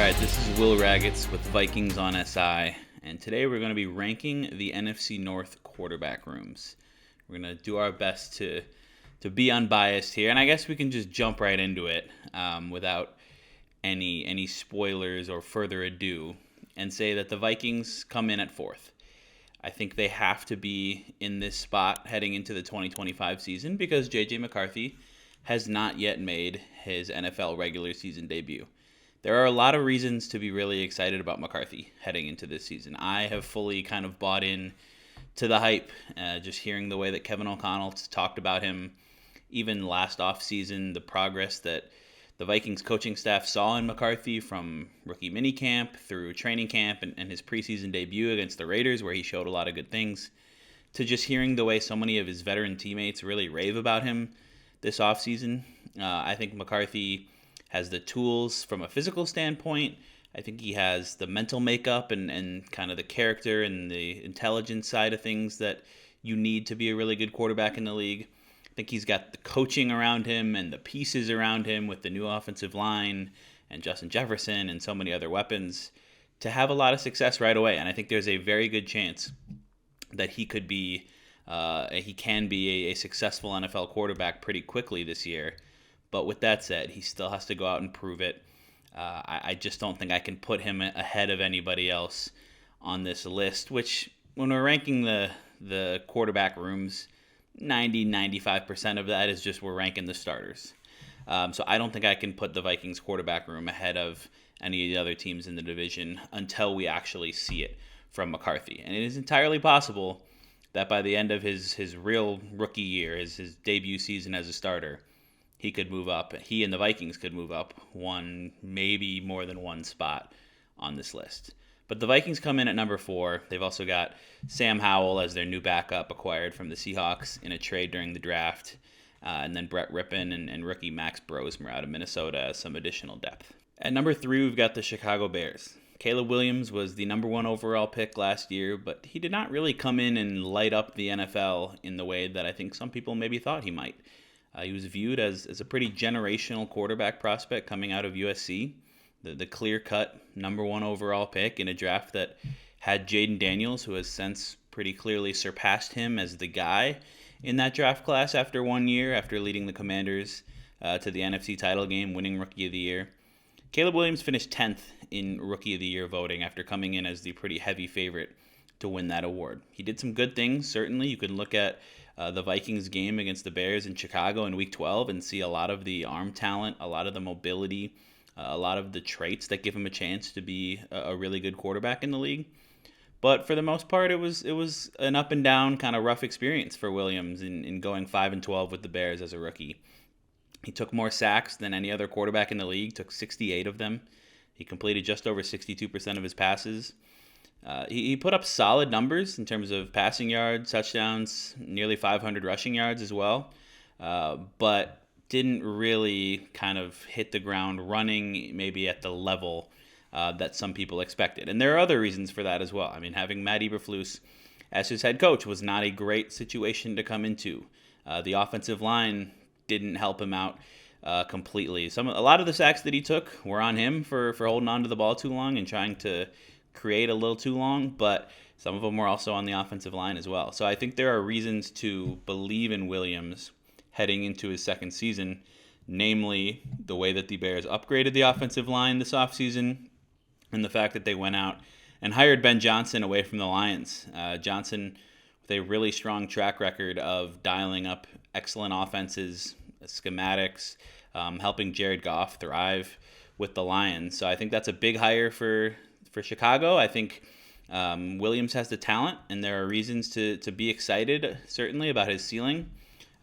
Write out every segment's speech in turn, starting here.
right, this is Will Ragatz with Vikings on SI, and today we're going to be ranking the NFC North quarterback rooms. We're going to do our best to be unbiased here, and I guess we can just jump right into it without any spoilers or further ado, and say that the Vikings come in at fourth. I think they have to be in this spot heading into the 2025 season because J.J. McCarthy has not yet made his NFL regular season debut. There are a lot of reasons to be really excited about McCarthy heading into this season. I have fully kind of bought in to the hype, just hearing the way that Kevin O'Connell talked about him, even last offseason, the progress that the Vikings coaching staff saw in McCarthy from rookie minicamp through training camp and his preseason debut against the Raiders, where he showed a lot of good things, to just hearing the way so many of his veteran teammates really rave about him this offseason. I think McCarthy has the tools from a physical standpoint. I think he has the mental makeup and kind of the character and the intelligence side of things that you need to be a really good quarterback in the league. I think he's got the coaching around him and the pieces around him with the new offensive line and Justin Jefferson and so many other weapons to have a lot of success right away. And I think there's a very good chance that he can be a successful NFL quarterback pretty quickly this year. But with that said, he still has to go out and prove it. I just don't think I can put him ahead of anybody else on this list, which when we're ranking the quarterback rooms, 95% of that is just we're ranking the starters. So I don't think I can put the Vikings quarterback room ahead of any of the other teams in the division until we actually see it from McCarthy. And it is entirely possible that by the end of his real rookie year, his debut season as a starter, he and the Vikings could move up one, maybe more than one spot on this list. But the Vikings come in at number 4. They've also got Sam Howell as their new backup acquired from the Seahawks in a trade during the draft. And then Brett Rippon and rookie Max Brosmer out of Minnesota as some additional depth. At number 3, we've got the Chicago Bears. Caleb Williams was the number 1 overall pick last year, but he did not really come in and light up the NFL in the way that I think some people maybe thought he might. He was viewed as a pretty generational quarterback prospect coming out of USC, the clear-cut number 1 overall pick in a draft that had Jaden Daniels, who has since pretty clearly surpassed him as the guy in that draft class after 1 year, after leading the Commanders to the NFC title game, winning Rookie of the Year. Caleb Williams finished 10th in Rookie of the Year voting after coming in as the pretty heavy favorite to win that award. He did some good things, certainly. You can look at the Vikings game against the Bears in Chicago in Week 12 and see a lot of the arm talent, a lot of the mobility, a lot of the traits that give him a chance to be a really good quarterback in the league. But for the most part, it was an up and down kind of rough experience for Williams in going 5-12 with the Bears as a rookie. He took more sacks than any other quarterback in the league, took 68 of them. He completed just over 62% of his passes. He put up solid numbers in terms of passing yards, touchdowns, nearly 500 rushing yards as well, but didn't really kind of hit the ground running maybe at the level that some people expected. And there are other reasons for that as well. I mean, having Matt Eberflus as his head coach was not a great situation to come into. The offensive line didn't help him out completely. A lot of the sacks that he took were on him for holding on to the ball too long and trying to create a little too long, but some of them were also on the offensive line as well. So I think there are reasons to believe in Williams heading into his second season, namely the way that the Bears upgraded the offensive line this offseason and the fact that they went out and hired Ben Johnson away from the Lions. Johnson with a really strong track record of dialing up excellent offenses, schematics, helping Jared Goff thrive with the Lions. So I think that's a big hire for Chicago. I think Williams has the talent, and there are reasons to be excited, certainly, about his ceiling.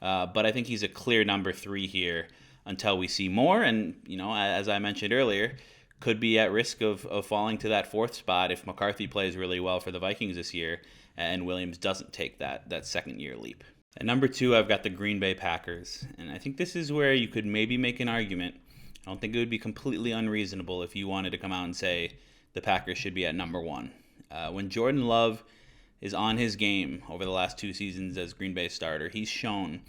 But I think he's a clear number 3 here until we see more. And, as I mentioned earlier, could be at risk of falling to that 4th spot if McCarthy plays really well for the Vikings this year and Williams doesn't take that second-year leap. At number 2, I've got the Green Bay Packers. And I think this is where you could maybe make an argument. I don't think it would be completely unreasonable if you wanted to come out and say the Packers should be at number 1. When Jordan Love is on his game over the last 2 seasons as Green Bay starter, he's shown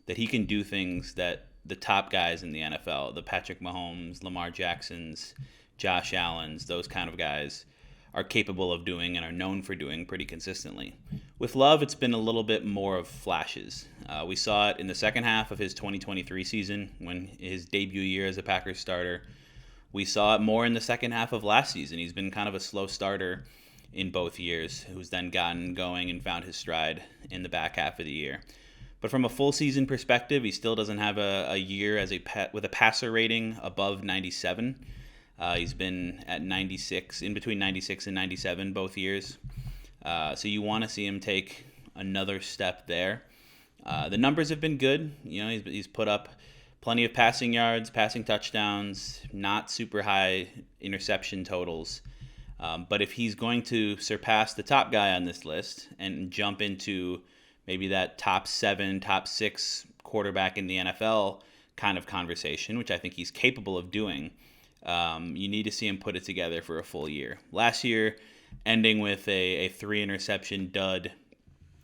that he can do things that the top guys in the NFL, the Patrick Mahomes, Lamar Jacksons, Josh Allen's, those kind of guys are capable of doing and are known for doing pretty consistently. With Love, it's been a little bit more of flashes. We saw it in the second half of his 2023 season, when his debut year as a Packers starter. We saw it more in the second half of last season. He's been kind of a slow starter in both years, who's then gotten going and found his stride in the back half of the year. But from a full season perspective, he still doesn't have a year with a passer rating above 97. He's been at 96, in between 96 and 97 both years. So you want to see him take another step there. The numbers have been good. He's put up plenty of passing yards, passing touchdowns, not super high interception totals. But if he's going to surpass the top guy on this list and jump into maybe that top 7, top 6 quarterback in the NFL kind of conversation, which I think he's capable of doing, you need to see him put it together for a full year. Last year, ending with a 3-interception dud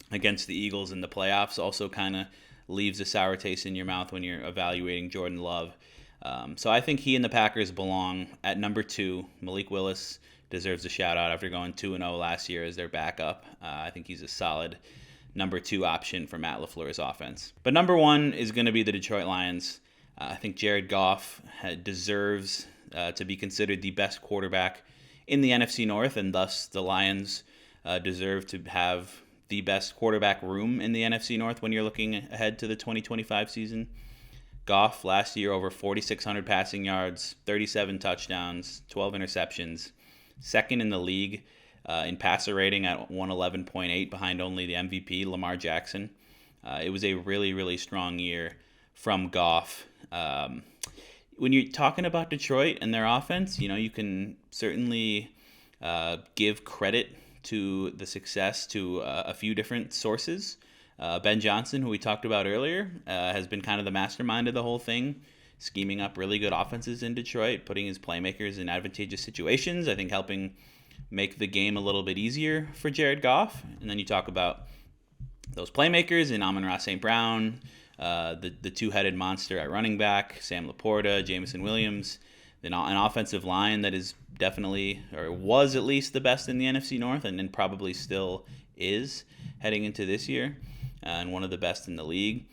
against the Eagles in the playoffs also kind of leaves a sour taste in your mouth when you're evaluating Jordan Love. So I think he and the Packers belong at number 2. Malik Willis deserves a shout-out after going 2-0 last year as their backup. I think he's a solid number 2 option for Matt LaFleur's offense. But number 1 is going to be the Detroit Lions. I think Jared Goff deserves to be considered the best quarterback in the NFC North, and thus the Lions deserve to have the best quarterback room in the NFC North when you're looking ahead to the 2025 season. Goff last year over 4,600 passing yards, 37 touchdowns, 12 interceptions, second in the league in passer rating at 111.8 behind only the MVP, Lamar Jackson. It was a really, really strong year from Goff. When you're talking about Detroit and their offense, you can certainly give credit to the success to a few different sources. Ben Johnson, who we talked about earlier, has been kind of the mastermind of the whole thing, scheming up really good offenses in Detroit, putting his playmakers in advantageous situations, I think helping make the game a little bit easier for Jared Goff. And then you talk about those playmakers in Amon-Ra St. Brown, the two-headed monster at running back, Sam Laporta, Jameson Williams, then an offensive line that is definitely, or was at least, the best in the NFC North, and then probably still is heading into this year, and one of the best in the league.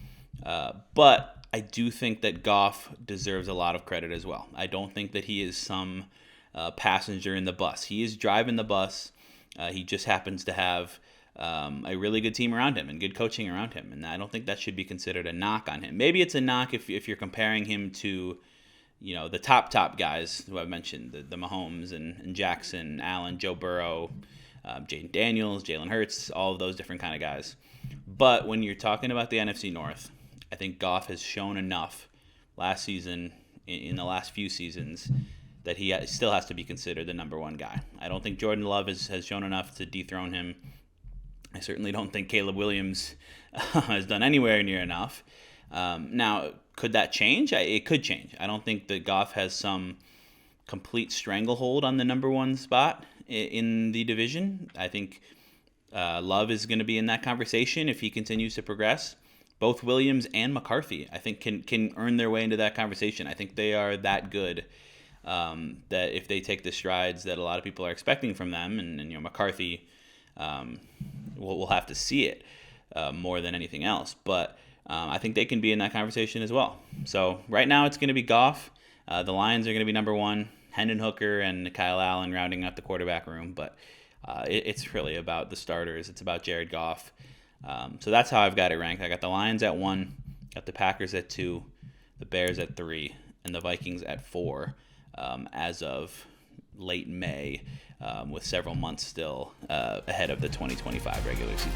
But I do think that Goff deserves a lot of credit as well. I don't think that he is some passenger in the bus. He is driving the bus. He just happens to have a really good team around him and good coaching around him, and I don't think that should be considered a knock on him. Maybe it's a knock if you're comparing him to the top guys who I've mentioned, the Mahomes and Jackson, Allen, Joe Burrow, Jaden Daniels, Jalen Hurts, all of those different kind of guys. But when you're talking about the NFC North, I think Goff has shown enough last season, in the last few seasons, that he still has to be considered the number 1 guy. I don't think Jordan Love has shown enough to dethrone him. I certainly don't think Caleb Williams has done anywhere near enough. Now, could that change? It could change. I don't think that Goff has some complete stranglehold on the number 1 spot in the division. I think Love is going to be in that conversation if he continues to progress. Both Williams and McCarthy, I think, can earn their way into that conversation. I think they are that good that if they take the strides that a lot of people are expecting from them, and McCarthy, we'll have to see it more than anything else. But I think they can be in that conversation as well. So right now it's going to be Goff. The Lions are going to be number 1. Hendon Hooker and Kyle Allen rounding out the quarterback room. But it's really about the starters. It's about Jared Goff. So that's how I've got it ranked. I got the Lions at 1, got the Packers at 2, the Bears at 3, and the Vikings at 4 as of late May, with several months still ahead of the 2025 regular season.